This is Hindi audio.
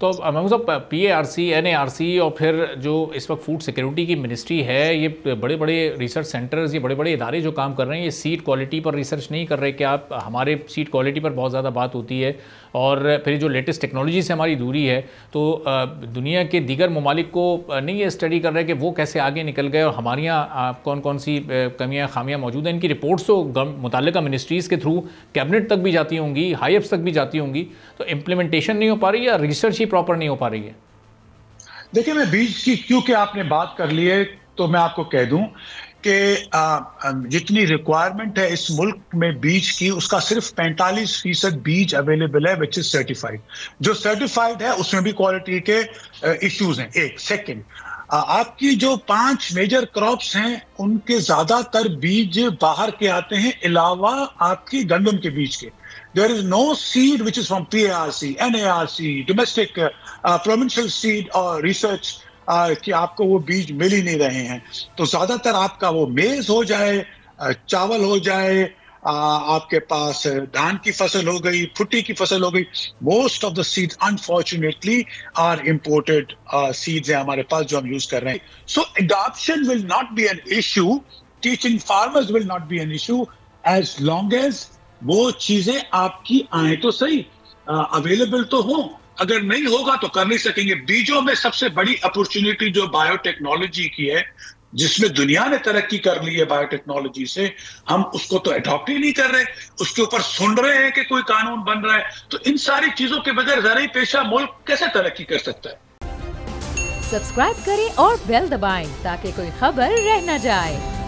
तो महमूद साहब, PARC, NARC और फिर जो इस वक्त फूड सिक्योरिटी की मिनिस्ट्री है, ये बड़े बड़े रिसर्च सेंटर्स, ये बड़े बड़े इदारे जो काम कर रहे हैं, ये सीड क्वालिटी पर रिसर्च नहीं कर रहे कि आप हमारे सीड क्वालिटी पर बहुत ज़्यादा बात होती है और फिर जो लेटेस्ट टेक्नोलॉजी से हमारी दूरी है, तो दुनिया के दीगर ममालिक को नहीं ये स्टडी कर रहे कि वो कैसे आगे निकल गए और हमारे यहाँ कौन कौन सी कमियाँ खामियाँ मौजूद हैं। इनकी रिपोर्ट्स तो मुताल्लिका मिनिस्ट्रीज़ के थ्रू कैबिनेट तक भी जाती होंगी, हाई अप्स तक भी जाती होंगी, तो इम्प्लीमेंटेशन नहीं हो पा रही या रिसर्च ही प्रॉपर नहीं हो पा रही है? देखिए, मैं बीज की क्योंकि आपने बात कर ली है तो मैं आपको कह दूं कि जितनी रिक्वायरमेंट है इस मुल्क में बीज की, उसका सिर्फ 45% बीज अवेलेबल है विच इज सर्टिफाइड। जो सर्टिफाइड है उसमें भी क्वालिटी के इश्यूज हैं। एक सेकंड, आपकी जो 5 मेजर क्रॉप्स हैं उनके ज्यादातर बीज बाहर के आते हैं अलावा आपकी गंदम के बीज के। There is no seed which is from PARC, NARC, domestic provincial seed और research कि आपको वो बीज मिल ही नहीं रहे हैं। तो ज्यादातर आपका वो मेज हो जाए, चावल हो जाए, आपके पास धान की फसल हो गई, फुट्टी की फसल हो गई, most of the seeds unfortunately are imported seeds है हमारे पास जो हम यूज कर रहे हैं। So adoption will not be an issue, teaching farmers will not be an issue as long as वो चीजें आपकी आए तो सही, अवेलेबल तो हो। अगर नहीं होगा तो कर नहीं सकेंगे। बीजों में सबसे बड़ी अपॉर्चुनिटी जो बायोटेक्नोलॉजी की है, जिसमें दुनिया ने तरक्की कर ली है बायोटेक्नोलॉजी से, हम उसको तो अडॉप्ट ही नहीं कर रहे, उसके ऊपर सुन रहे हैं कि कोई कानून बन रहा है। तो इन सारी चीजों के बगैर ज़राई पेशा मुल्क कैसे तरक्की कर सकता है? सब्सक्राइब करें और बेल दबाएं ताकि कोई खबर रह न जाए।